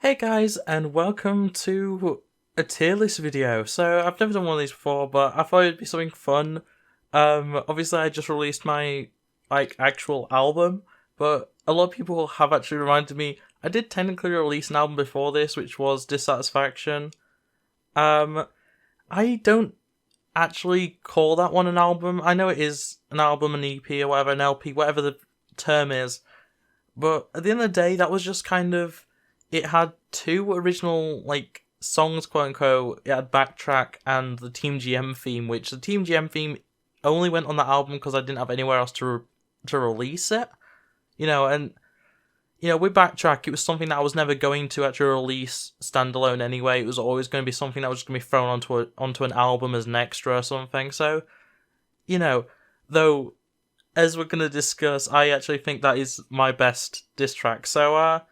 Hey guys, and welcome to a tier list video. So I've never done one of these before, but I thought it'd be something fun. Obviously I just released my actual album, but a lot of people have actually reminded me I did technically release an album before this, which was Dissatisfaction. Um, I don't actually call that one an album. I know it is an album, an EP, or whatever, an LP, whatever the term is. But at the end of the day, that was just kind of it had two original songs, quote unquote. It had Backtrack and the Team GM theme, which the Team GM theme only went on that album because I didn't have anywhere else to release it. And with Backtrack, it was something that I was never going to actually release standalone anyway. It was always going to be something that was just going to be thrown onto an album as an extra or something. So, though as we're gonna discuss, I actually think that is my best diss track. So,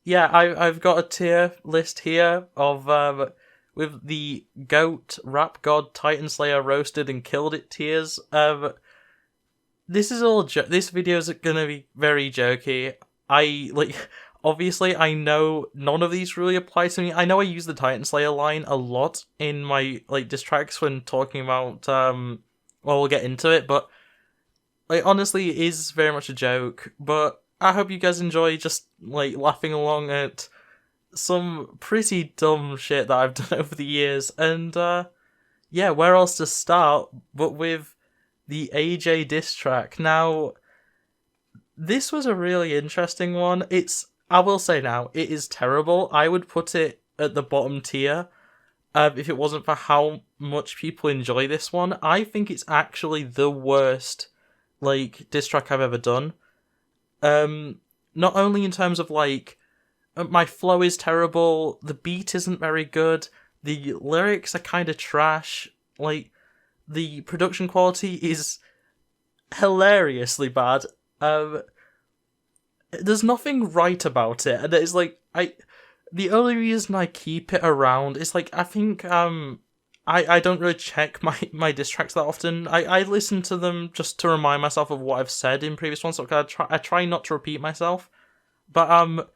yeah, I've got a tier list here of with the GOAT, Rap God, Titan Slayer, Roasted and Killed It tiers. This is all this video is gonna be very jokey. Obviously I know none of these really apply to me. I know I use the Titan Slayer line a lot in my diss tracks when talking about we'll get into it, but honestly, it is very much a joke, but I hope you guys enjoy just, laughing along at some pretty dumb shit that I've done over the years. And, yeah, where else to start but with the AJ diss track. Now, this was a really interesting one. I will say now, it is terrible. I would put it at the bottom tier, if it wasn't for how much people enjoy this one. I think it's actually the worst diss track I've ever done. Not only in terms of my flow is terrible, the beat isn't very good, the lyrics are kind of trash, the production quality is hilariously bad. There's nothing right about it, and it's the only reason I keep it around is I think I don't really check my diss tracks that often. I listen to them just to remind myself of what I've said in previous ones, so I try not to repeat myself. But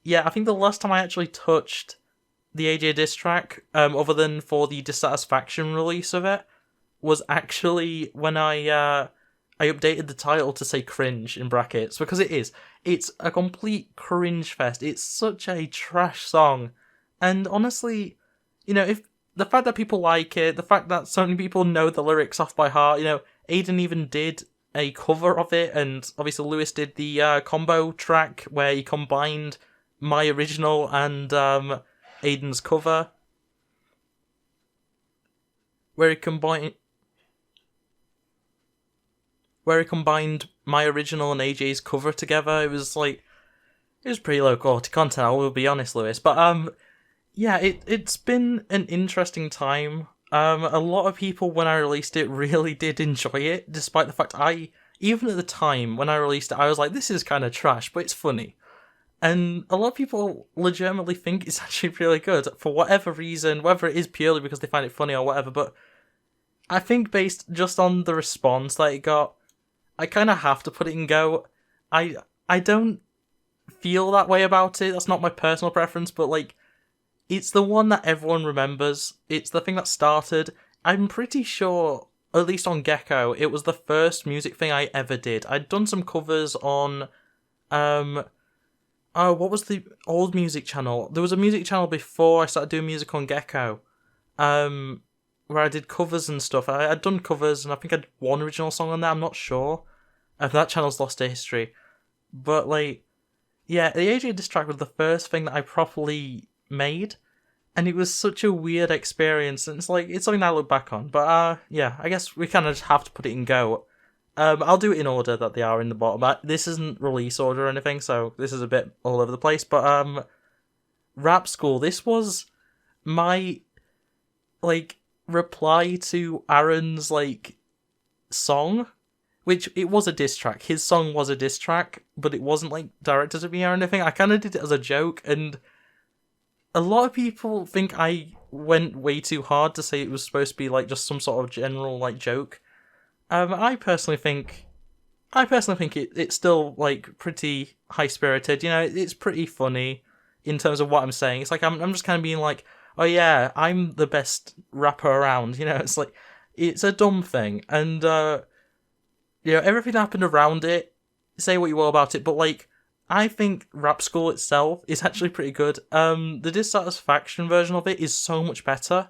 yeah, I think the last time I actually touched the AJ diss track, other than for the Dissatisfaction release of it, was actually when I updated the title to say cringe in brackets, because it's a complete cringe fest. It's such a trash song, and honestly, if the fact that people like it, the fact that so many people know the lyrics off by heart, Aiden even did a cover of it, and obviously Lewis did the combo track where he combined my original and Aiden's cover, where he combined my original and AJ's cover together. It was pretty low quality content, I will be honest, Lewis. But yeah, it's been an interesting time. A lot of people, when I released it, really did enjoy it, despite the fact even at the time when I released it, I was like, this is kind of trash, but it's funny. And a lot of people legitimately think it's actually really good, for whatever reason, whether it is purely because they find it funny or whatever, but I think based just on the response that it got, I kind of have to put it in GOAT. I don't feel that way about it, that's not my personal preference, but it's the one that everyone remembers. It's the thing that started. I'm pretty sure, at least on Gecko, it was the first music thing I ever did. I'd done some covers on, what was the old music channel? There was a music channel before I started doing music on Gecko, where I did covers and stuff. I'd done covers, and I think I had one original song on there, I'm not sure. That channel's lost to history. But, yeah, the AJ diss track was the first thing that I properly made, and it was such a weird experience, and it's something I look back on. But yeah, I guess we kind of just have to put it in GOAT. I'll do it in order that they are in the bottom. This isn't release order or anything, so this is a bit all over the place. But Rap School, this was my reply to Aaron's song, which it was a diss track. His song was a diss track, but it wasn't directed at me or anything. I kind of did it as a joke, and a lot of people think I went way too hard to say it was supposed to be just some sort of general joke. I personally think it's still pretty high spirited. It's pretty funny. in terms of what I'm saying. It's like I'm just kind of being like, oh yeah, I'm the best rapper around. It's like it's a dumb thing, and everything happened around it. Say what you will about it, but like I think Rap School itself is actually pretty good. The Dissatisfaction version of it is so much better.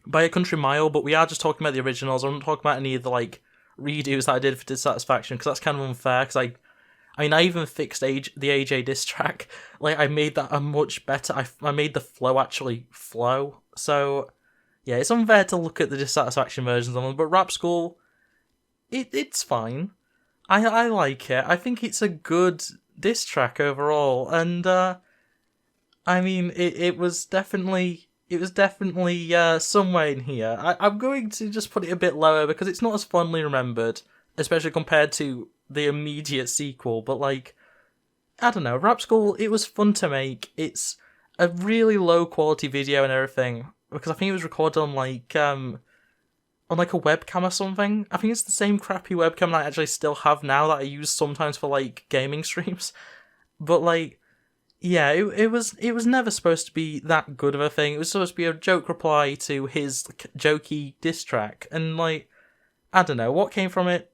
By a country mile, but we are just talking about the originals. I'm not talking about any of the like redos that I did for Dissatisfaction, because that's kind of unfair. Because I even fixed the AJ diss track. Like I made that a much better. I made the flow actually flow. So yeah, it's unfair to look at the Dissatisfaction versions of them. But Rap School, it's fine. I like it. I think it's a good diss track overall, and I mean it was definitely. It was definitely somewhere in here. I'm going to just put it a bit lower because it's not as fondly remembered, especially compared to the immediate sequel. But like, I don't know, Rap School, it was fun to make. It's a really low quality video and everything, because I think it was recorded on like a webcam or something. I think it's the same crappy webcam that I actually still have now that I use sometimes for like gaming streams. But like, yeah, it was never supposed to be that good of a thing. It was supposed to be a joke reply to his jokey diss track, and like, I don't know what came from it.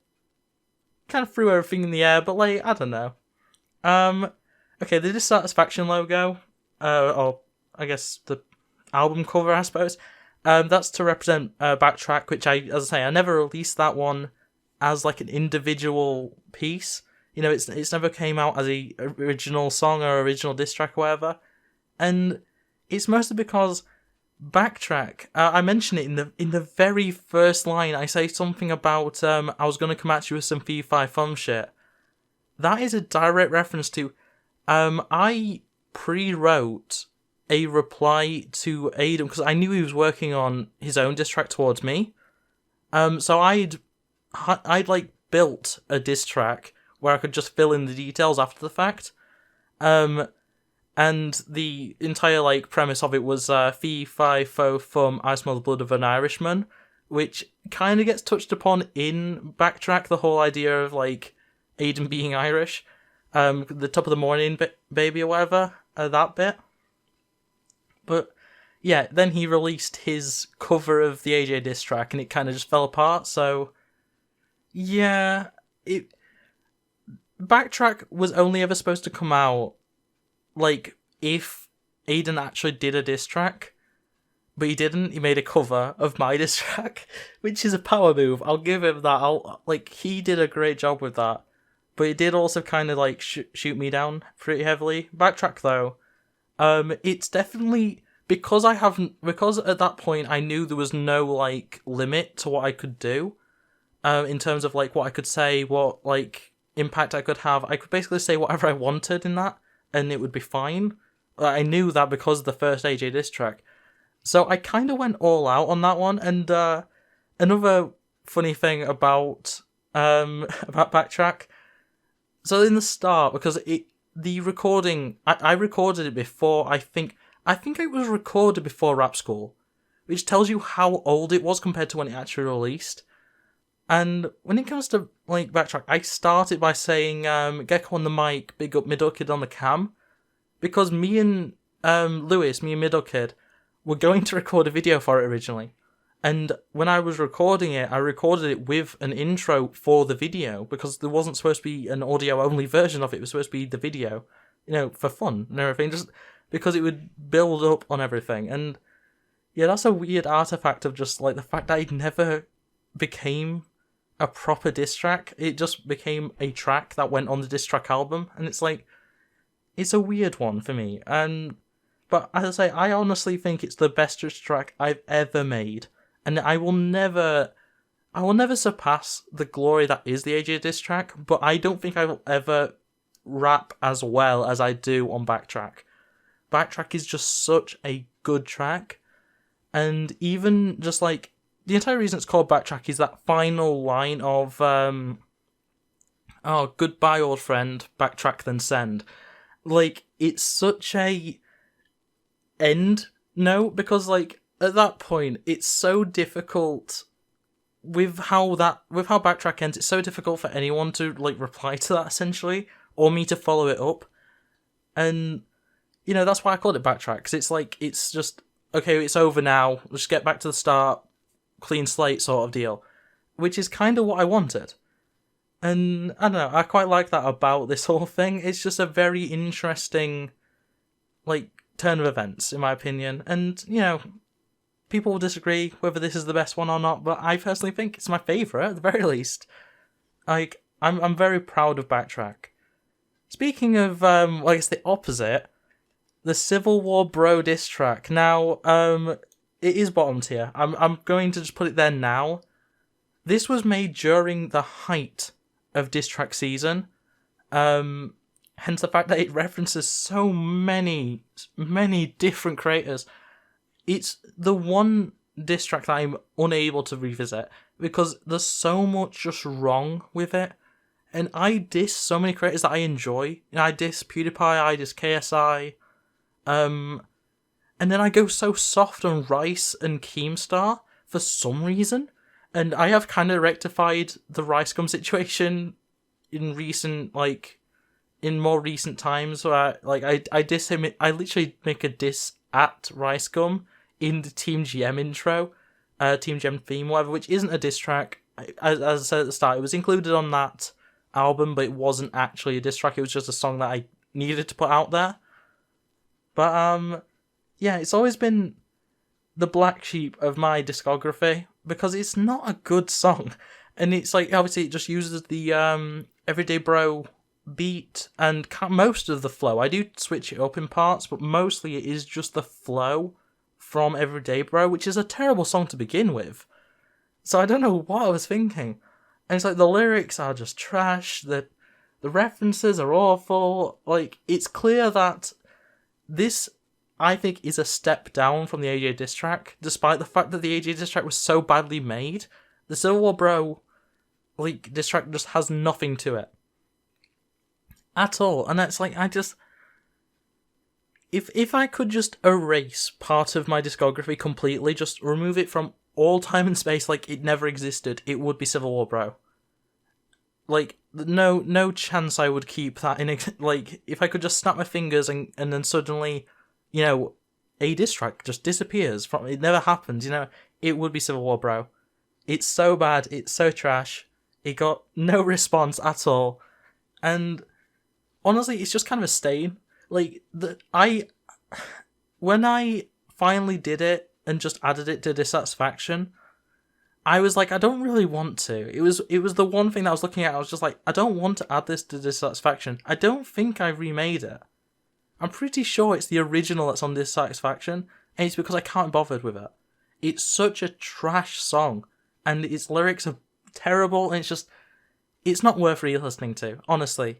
Kind of threw everything in the air, but like, I don't know. Okay, the Dissatisfaction logo, or I guess the album cover, I suppose. That's to represent Backtrack, which as I say, I never released that one as like an individual piece. It's never came out as a original song or original diss track or whatever, and it's mostly because Backtrack. I mention it in the very first line. I say something about I was gonna come at you with some fee fi fun shit. That is a direct reference to I pre-wrote a reply to Aiden because I knew he was working on his own diss track towards me. So I'd like built a diss track where I could just fill in the details after the fact. And the entire like premise of it was fee, fi, fo, fum, I smell the blood of an Irishman, which kind of gets touched upon in Backtrack, the whole idea of like Aiden being Irish. The top of the morning baby or whatever, that bit. But yeah, then he released his cover of the AJ diss track and it kind of just fell apart, so yeah, Backtrack was only ever supposed to come out, like, if Aiden actually did a diss track, but he didn't. He made a cover of my diss track, which is a power move. I'll give him that. He did a great job with that, but it did also kind of, like, shoot me down pretty heavily. Backtrack, though, it's definitely, because at that point I knew there was no, like, limit to what I could do, in terms of, like, what I could say, what, like, impact I could have. I could basically say whatever I wanted in that, and it would be fine. I knew that because of the first AJ diss track. So I kind of went all out on that one, and another funny thing about Backtrack, so in the start, because the recording, I recorded it before, I think it was recorded before Rap School, which tells you how old it was compared to when it actually released. And when it comes to, like, Backtrack, I started by saying, Gecko on the mic, big up Middle Kid on the cam, because me and Middle Kid, were going to record a video for it originally. And when I was recording it, I recorded it with an intro for the video, because there wasn't supposed to be an audio-only version of it, it was supposed to be the video, for fun and everything, just because it would build up on everything. And yeah, that's a weird artifact of just, like, the fact that it never became a proper diss track. It just became a track that went on the diss track album, and it's like, it's a weird one for me. But as I say, I honestly think it's the best diss track I've ever made, and I will never surpass the glory that is the AJ diss track, but I don't think I will ever rap as well as I do on Backtrack. Backtrack is just such a good track, and even just like, the entire reason it's called Backtrack is that final line of, goodbye old friend, backtrack then send. Like, it's such a end note, because, like, at that point, it's so difficult with how Backtrack ends, it's so difficult for anyone to, like, reply to that, essentially, or me to follow it up. And, that's why I called it Backtrack, because it's like, it's just, okay, it's over now, let's get back to the start, clean slate sort of deal, which is kind of what I wanted. And, I don't know, I quite like that about this whole thing. It's just a very interesting, turn of events, in my opinion. And, people will disagree whether this is the best one or not, but I personally think it's my favourite, at the very least. I'm very proud of Backtrack. Speaking of, I guess the opposite, the Civil War Bro diss track. Now, it is bottom tier. I'm going to just put it there now. This was made during the height of diss track season. Hence the fact that it references so many different creators. It's the one diss track that I'm unable to revisit because there's so much just wrong with it. And I diss so many creators that I enjoy. I diss PewDiePie, I diss KSI. And then I go so soft on Rice and Keemstar for some reason. And I have kind of rectified the RiceGum situation in more recent times where I diss him. I literally make a diss at RiceGum in the Team GM intro, Team GM theme, whatever, which isn't a diss track. As I said at the start, it was included on that album, but it wasn't actually a diss track. It was just a song that I needed to put out there. But yeah, it's always been the black sheep of my discography because it's not a good song, and it's obviously it just uses the Everyday Bro beat and most of the flow. I do switch it up in parts, but mostly it is just the flow from Everyday Bro, which is a terrible song to begin with. So I don't know what I was thinking. And it's the lyrics are just trash, the references are awful. It's clear that this, I think, is a step down from the AJ diss track, despite the fact that the AJ diss track was so badly made. The Civil War Bro diss track just has nothing to it. At all. And that's I just... If I could just erase part of my discography completely, just remove it from all time and space like it never existed, it would be Civil War Bro. No chance I would keep that in. If I could just snap my fingers and then suddenly, a diss track just disappears from it, never happens. It would be Civil War Bro. It's so bad. It's so trash. It got no response at all, and honestly, it's just kind of a stain. When I finally did it and just added it to Dissatisfaction, I was I don't really want to. It was the one thing that I was looking at. I was just I don't want to add this to Dissatisfaction. I don't think I remade it. I'm pretty sure it's the original that's on Dissatisfaction, and it's because I can't be bothered with it. It's such a trash song, and its lyrics are terrible, and it's not worth re-listening to, honestly.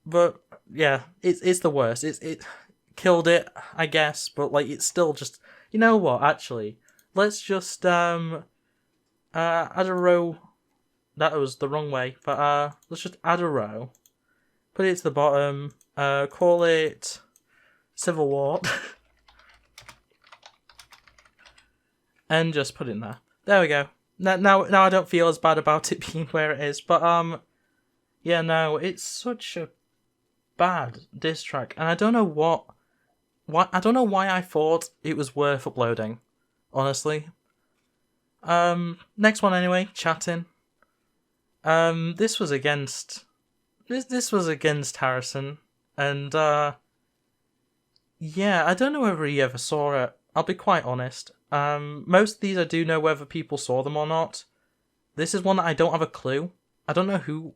But yeah, it's the worst. It killed it, I guess, but it's still just, you know what? Actually, let's just add a row. That was the wrong way, but let's just add a row. Put it to the bottom. Call it Civil War, and just put it in there. There we go. Now I don't feel as bad about it being where it is, but yeah, no, it's such a bad diss track, and I don't know why I thought it was worth uploading, honestly. Next one anyway, Chatting. This was against Harrison, and yeah, I don't know whether he ever saw it. I'll be quite honest. Most of these I do know whether people saw them or not. This is one that I don't have a clue. I don't know who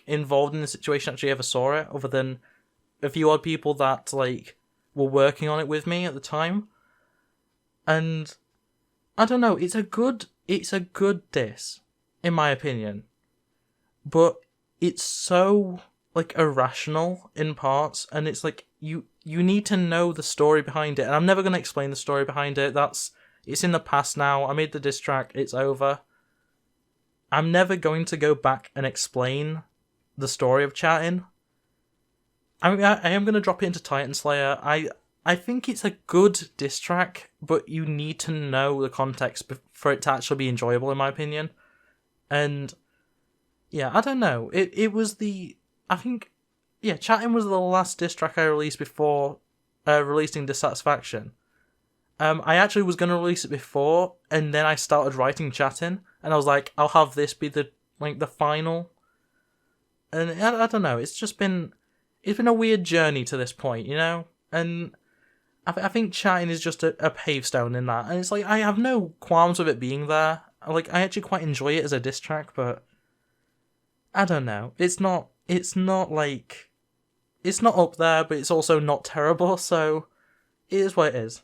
involved in the situation actually ever saw it, other than a few odd people that were working on it with me at the time. And I don't know, it's a good diss, in my opinion. But it's so irrational in parts, and it's you need to know the story behind it. And I'm never gonna explain the story behind it. It's in the past now. I made the diss track, it's over. I'm never going to go back and explain the story of Chatting. I am going to drop it into Titan Slayer. I think it's a good diss track, but you need to know the context for it to actually be enjoyable, in my opinion. And yeah, I don't know. It was I think yeah, Chatting was the last diss track I released before releasing Dissatisfaction. I actually was going to release it before, and then I started writing Chatting, and I was like, I'll have this be the final. And I don't know, it's been a weird journey to this point, you know? And I think Chatting is just a pavestone in that, and it's like, I have no qualms with it being there. Like, I actually quite enjoy it as a diss track, but I don't know. It's not up there, but it's also not terrible, so it is what it is.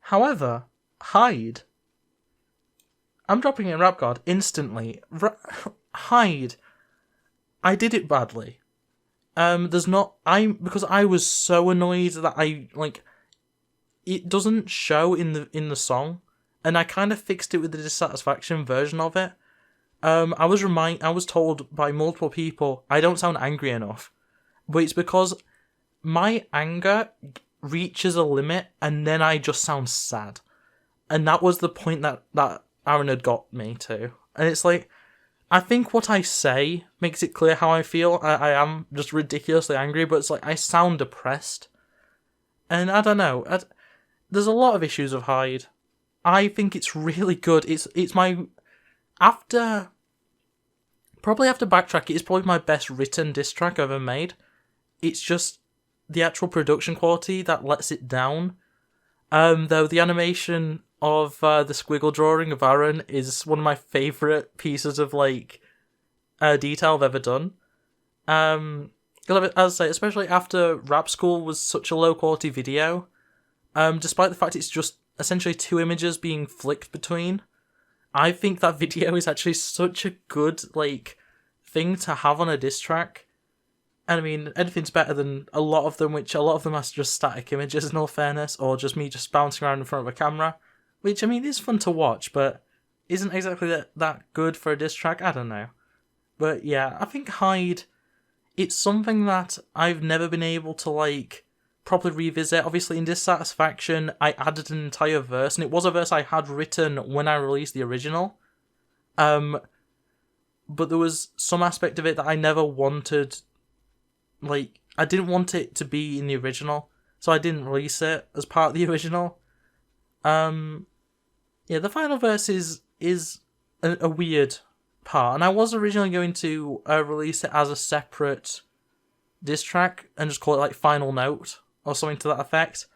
However, Hyde, I'm dropping it in Rap God instantly. Hyde, I did it badly. Because I was so annoyed that it doesn't show in the song, and I kind of fixed it with the Dissatisfaction version of it. I was told by multiple people I don't sound angry enough, but it's because my anger reaches a limit and then I just sound sad, and that was the point that Aaron had got me to. And it's like, I think what I say makes it clear how I feel. I am just ridiculously angry, but it's like I sound depressed, and I don't know. There's a lot of issues with Hyde. I think it's really good. It's my after Backtrack, it's probably my best written diss track I've ever made. It's just the actual production quality that lets it down. Though the animation of the squiggle drawing of Aaron is one of my favourite pieces of detail I've ever done. As I say, especially after Rap School was such a low quality video, despite the fact it's just essentially two images being flicked between, I think that video is actually such a good thing to have on a diss track. And I mean, anything's better than a lot of them are just static images, in all fairness, or just me just bouncing around in front of a camera, which, I mean, is fun to watch, but isn't exactly that good for a diss track. I don't know. But yeah, I think Hyde, it's something that I've never been able to properly revisit. Obviously, in Dissatisfaction, I added an entire verse, and it was a verse I had written when I released the original. But there was some aspect of it that I never wanted. I didn't want it to be in the original, so I didn't release it as part of the original. Yeah, the final verse is a weird part, and I was originally going to release it as a separate diss track and just call it Final Note or something to that effect,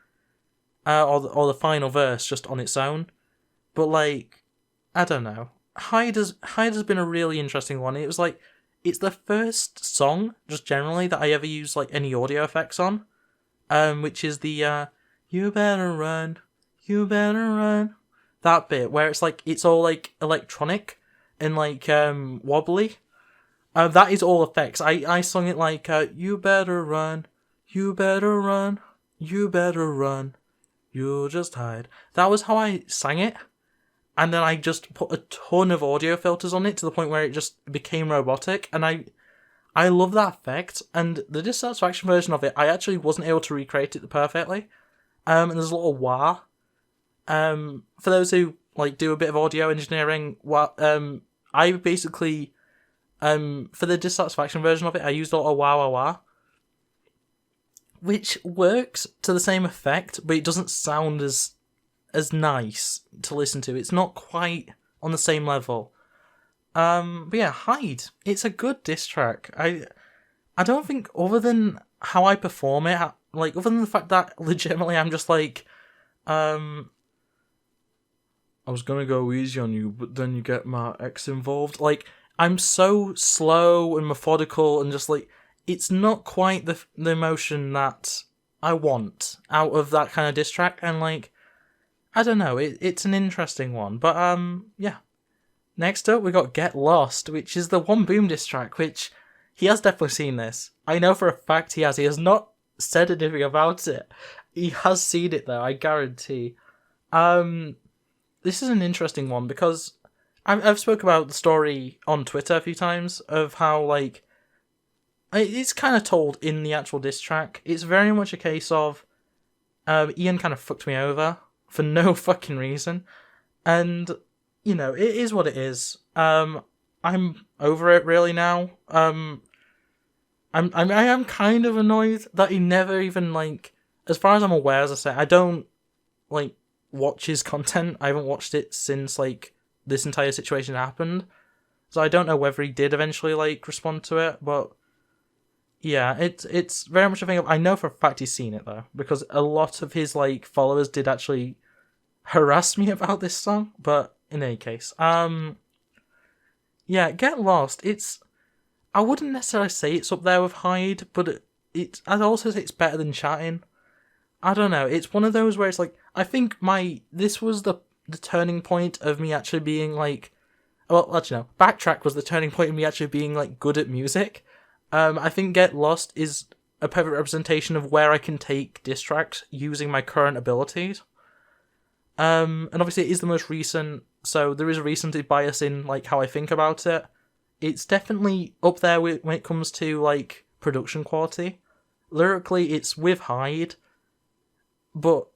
or the final verse just on its own. But I don't know. Hyde has been a really interesting one. It was it's the first song, just generally, that I ever use any audio effects on, which is the you better run, that bit where it's it's all electronic and wobbly. That is all effects. I sung it you better run, you better run, you better run, you'll just hide. That was how I sang it. And then I just put a ton of audio filters on it to the point where it just became robotic. And I love that effect. And the Dissatisfaction version of it, I actually wasn't able to recreate it perfectly. And there's a little wah. For those who do a bit of audio engineering, I basically for the Dissatisfaction version of it, I used a lot of wah wah wah, which works to the same effect, but it doesn't sound as nice to listen to. It's not quite on the same level. But yeah, Hyde, it's a good diss track. I don't think, other than how I perform it, other than the fact that legitimately I'm just I was gonna go easy on you, but then you get my ex involved. I'm so slow and methodical and just it's not quite the emotion that I want out of that kind of diss track, and I don't know, it's an interesting one. But yeah. Next up we got Get Lost, which is the One Boom diss track, which he has definitely seen this. I know for a fact he has. He has not said anything about it. He has seen it though, I guarantee. This is an interesting one because I've spoke about the story on Twitter a few times of how it's kind of told in the actual diss track. It's very much a case of Ian kind of fucked me over for no fucking reason, and it is what it is. I'm over it really now. I am kind of annoyed that he never even, like, as far as I'm aware, as I say, I don't, like, watch his content. I haven't watched it since, like, this entire situation happened. So I don't know whether he did eventually, like, respond to it, but yeah, it's very much a thing of, I know for a fact he's seen it, though, because a lot of his, like, followers did actually harass me about this song, but in any case, yeah, Get Lost, I wouldn't necessarily say it's up there with Hyde, but I'd also say it's better than Chatting. I don't know, it's one of those where it's like, I think this was the turning point of me actually being, like, well, actually no, Backtrack was the turning point of me actually being, like, good at music. I think Get Lost is a perfect representation of where I can take diss tracks using my current abilities. And obviously it is the most recent, so there is a recency bias in, like, how I think about it. It's definitely up there when it comes to, like, production quality. Lyrically, it's with Hyde, but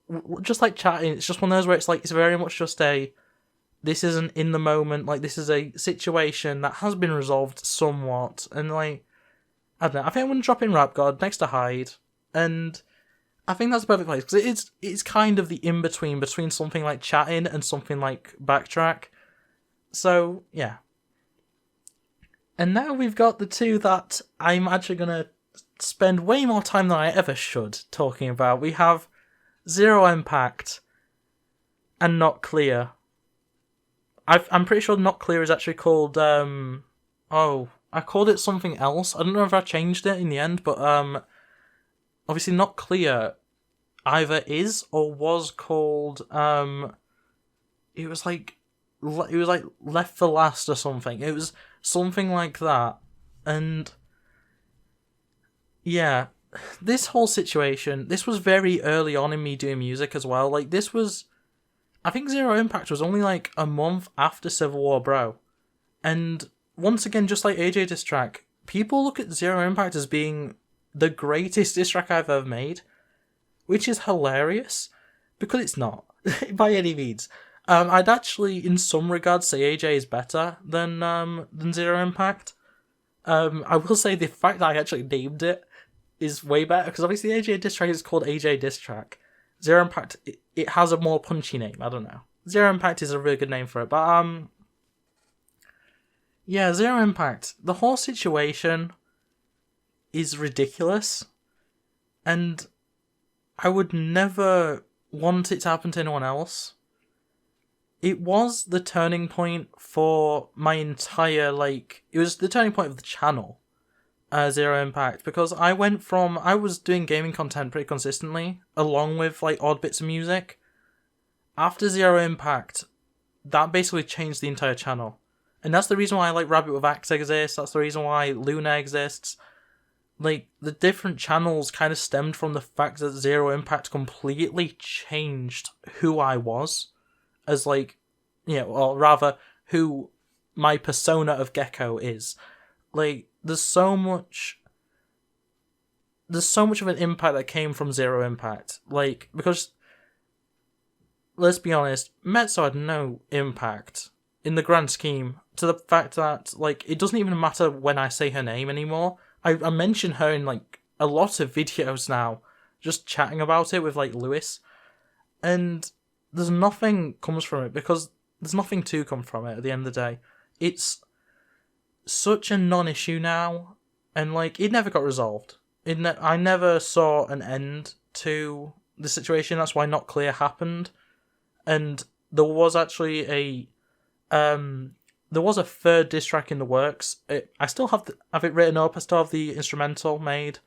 just like Chatting, it's just one of those where it's like, it's very much just this isn't in the moment, like, this is a situation that has been resolved somewhat, and, like, I don't know, I think I'm going to drop in Rap God next to Hyde, and I think that's the perfect place, because it's kind of the in-between between something like Chatting and something like Backtrack. So, yeah. And now we've got the two that I'm actually going to spend way more time than I ever should talking about. We have Zero Impact and Not Clear. I'm pretty sure Not Clear is actually called, I called it something else. I don't know if I changed it in the end, but, obviously Not Clear either is or was called, it was like Left for Last or something. It was something like that. And yeah, this whole situation, this was very early on in me doing music as well. Like, I think Zero Impact was only like a month after Civil War Bro. And once again, just like AJ Diss Track, people look at Zero Impact as being the greatest diss track I've ever made, which is hilarious, because it's not, by any means. I'd actually, in some regards, say AJ is better than Zero Impact. I will say the fact that I actually named it is way better, because obviously AJ Diss Track is called AJ Diss Track. Zero Impact, it has a more punchy name, I don't know. Zero Impact is a really good name for it, but, yeah, Zero Impact. The whole situation is ridiculous, and I would never want it to happen to anyone else. It was the turning point for my entire, like, it was the turning point of the channel, Zero Impact, because I was doing gaming content pretty consistently, along with, like, odd bits of music. After Zero Impact, that basically changed the entire channel. And that's the reason why, like, Rabbit with Axe exists, that's the reason why Luna exists. Like, the different channels kind of stemmed from the fact that Zero Impact completely changed who I was, as, like, or rather, who my persona of Gecko is. Like, there's so much of an impact that came from Zero Impact. Like, because, let's be honest, Metso had no impact in the grand scheme, to the fact that, like, it doesn't even matter when I say her name anymore. I mention her in, like, a lot of videos now, just chatting about it with, like, Lewis, and there's nothing comes from it, because there's nothing to come from it at the end of the day. It's such a non-issue now, and, like, it never got resolved. I never saw an end to the situation. That's why Not Clear happened, and there was actually there was a third diss track in the works. I still have it written up. I still have the instrumental made.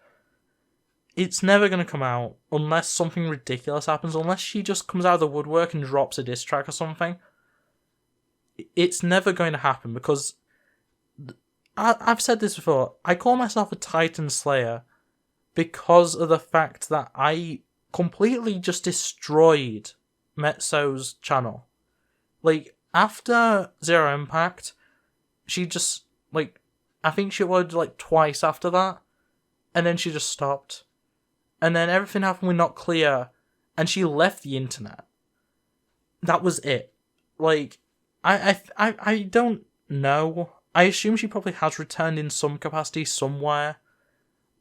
It's never going to come out unless something ridiculous happens, unless she just comes out of the woodwork and drops a diss track or something. It's never going to happen, because I've said this before. I call myself a Titan Slayer because of the fact that I completely just destroyed Metso's channel. Like, after Zero Impact, she just, like, I think she uploaded, like, twice after that, and then she just stopped. And then everything happened with Not Clear, and she left the internet. That was it. Like, I don't know. I assume she probably has returned in some capacity somewhere,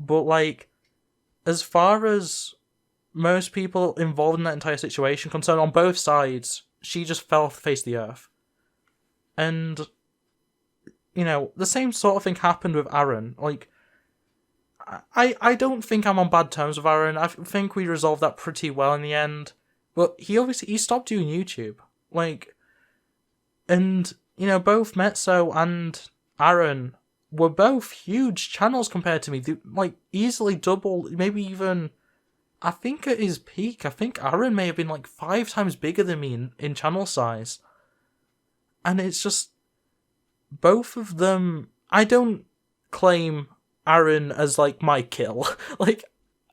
But, like, as far as most people involved in that entire situation concerned, on both sides, she just fell off the face of the earth. And, you know, the same sort of thing happened with Aaron. Like, I don't think I'm on bad terms with Aaron. I think we resolved that pretty well in the end. But he stopped doing YouTube. Like, and, you know, both Mezzo and Aaron were both huge channels compared to me. They, like, easily double, maybe even, I think at his peak, I think Aaron may have been like 5 times bigger than me in channel size. And it's just, both of them, I don't claim Aaron as like my kill. Like,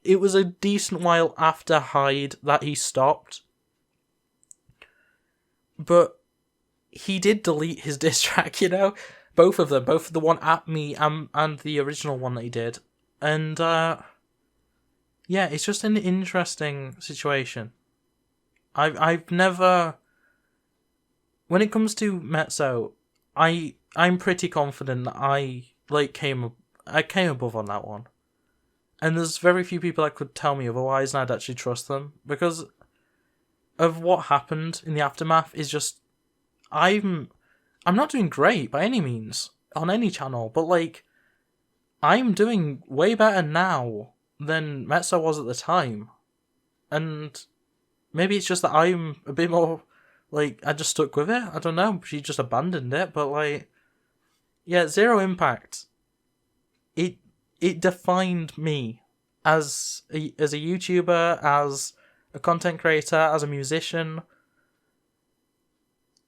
it was a decent while after Hyde that he stopped. But he did delete his diss track, you know? Both of them, both the one at me and the original one that he did. And, yeah, it's just an interesting situation. I've never... When it comes to Mezzo, I'm pretty confident that I came above on that one. And there's very few people that could tell me otherwise, and I'd actually trust them. Because of what happened in the aftermath is just... I'm not doing great by any means on any channel, but like, I'm doing way better now than Mezzo was at the time. And maybe it's just that I'm a bit more, like, I just stuck with it. I don't know, she just abandoned it, but like, yeah, Zero Impact, it defined me as a YouTuber, as a content creator, as a musician.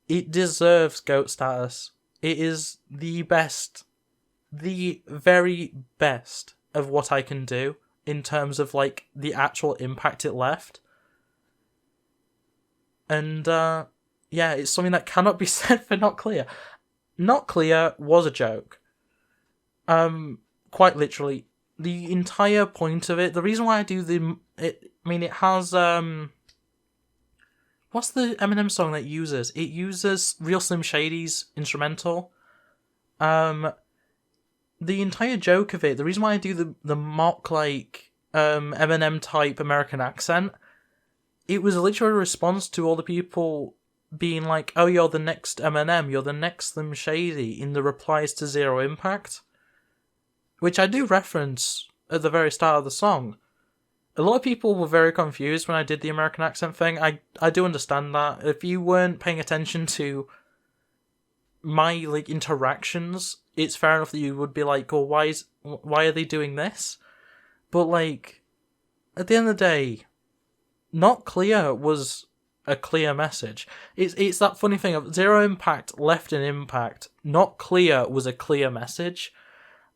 It deserves GOAT status. It is the best, the very best of what I can do in terms of, like, the actual impact it left. And, yeah, it's something that cannot be said for Not Clear. Not Clear was a joke. Quite literally. The entire point of it, the reason why I do it has, what's the Eminem song that uses? It uses Real Slim Shady's instrumental. The entire joke of it, the reason why I do the mock, like, Eminem type American accent, it was literally a response to all the people being like, oh, you're the next Eminem, you're the next Slim Shady, in the replies to Zero Impact. Which I do reference at the very start of the song. A lot of people were very confused when I did the American accent thing. I do understand that. If you weren't paying attention to my, like, interactions, it's fair enough that you would be like, oh, why are they doing this? But, like, at the end of the day, Not Clear was a clear message. It's that funny thing of Zero Impact left an impact. Not Clear was a clear message.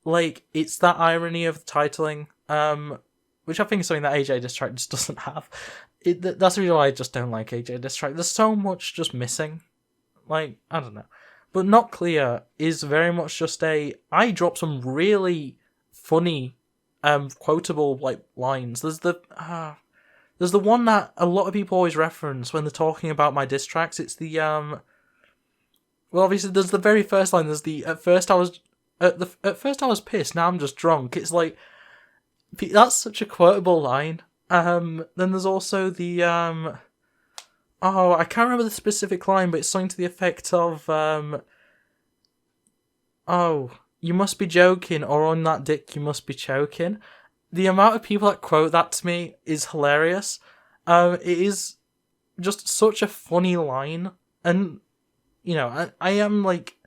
Like, it's that irony of the titling, which I think is something that AJ Diss Track just doesn't have. That's the reason why I just don't like AJ Diss Track. There's so much just missing. Like, I don't know. But Not Clear is very much just I drop some really funny, quotable, like, lines. There's the one that a lot of people always reference when they're talking about my diss tracks. It's the, well, obviously there's the very first line. There's the, at first I was pissed, now I'm just drunk. It's like, that's such a quotable line. Then there's also the, I can't remember the specific line, but it's something to the effect of, oh, you must be joking, or on that dick you must be choking. The amount of people that quote that to me is hilarious. It is just such a funny line, and, you know, I am, like,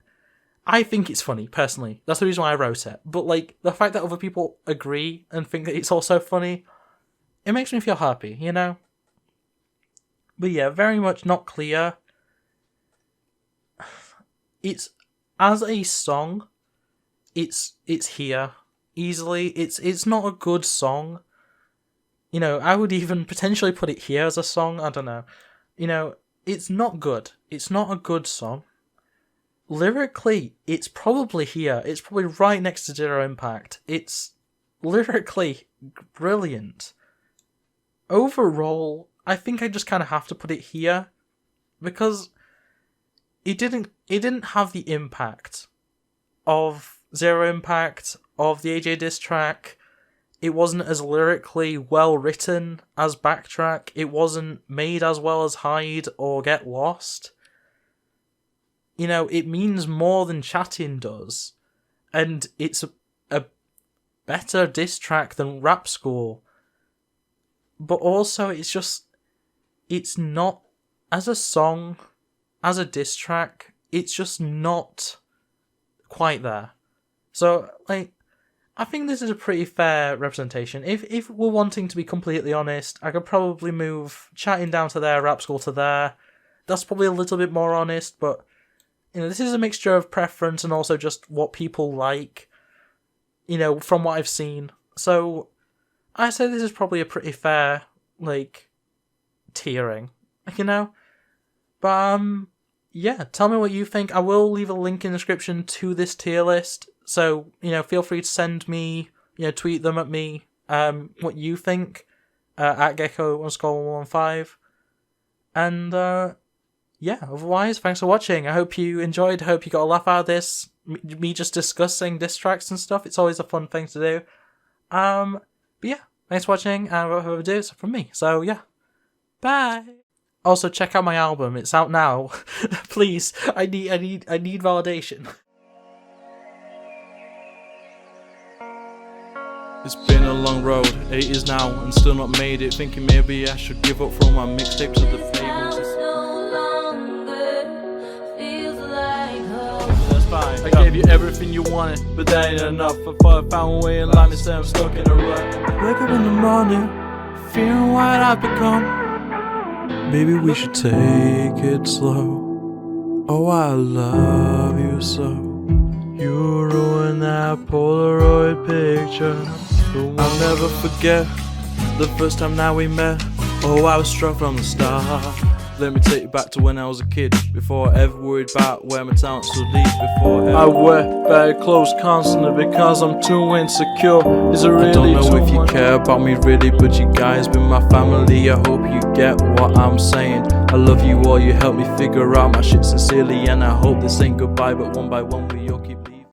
I think it's funny, personally. That's the reason why I wrote it. But, like, the fact that other people agree and think that it's also funny, it makes me feel happy, you know? But yeah, very much Not Clear. It's, as a song, it's here. Easily. It's not a good song. You know, I would even potentially put it here as a song, I don't know. You know, it's not good. It's not a good song. Lyrically, it's probably here. It's probably right next to Zero Impact. It's lyrically brilliant. Overall, I think I just kind of have to put it here, because it didn't have the impact of Zero Impact, of the AJ Diss Track. it wasn't as lyrically well written as Backtrack. It wasn't made as well as Hide or Get Lost. You know, it means more than Chatting does. And it's a better diss track than Rap School. But also, it's not, as a song, as a diss track, it's just not quite there. So, like, I think this is a pretty fair representation. If we're wanting to be completely honest, I could probably move Chatting down to there, Rap School to there. That's probably a little bit more honest, but, you know, this is a mixture of preference and also just what people like, you know, from what I've seen. So, I say this is probably a pretty fair, like, tiering, you know? But, yeah, tell me what you think. I will leave a link in the description to this tier list, so, you know, feel free to send me, you know, tweet them at me, what you think, at Gecko_115. And, yeah, otherwise, thanks for watching. I hope you enjoyed, I hope you got a laugh out of this, me just discussing diss tracks and stuff. It's always a fun thing to do. But yeah, thanks for watching, and without further ado, it's from me. So yeah, bye. Also, check out my album. It's out now. Please, I need validation. It's been a long road, 8 years now, and still not made it. Thinking maybe I should give up from my mixtapes of the flavors. That's fine. I gave you everything you wanted, but that ain't enough. I thought I found a way in line, instead I'm stuck in a rut. Wake up in the morning, feeling what I've become. Maybe we should take it slow. Oh, I love you so. You ruined that Polaroid picture. I'll never forget the first time that we met. Oh, I was struck from the start. Let me take you back to when I was a kid, before I ever worried about where my talents would lead. Before I wear bad clothes constantly because I'm too insecure. Is it really? I don't know if you care about me really, but you guys been my family. I hope you get what I'm saying. I love you all, you helped me figure out my shit sincerely, and I hope this ain't goodbye, but one by one we all keep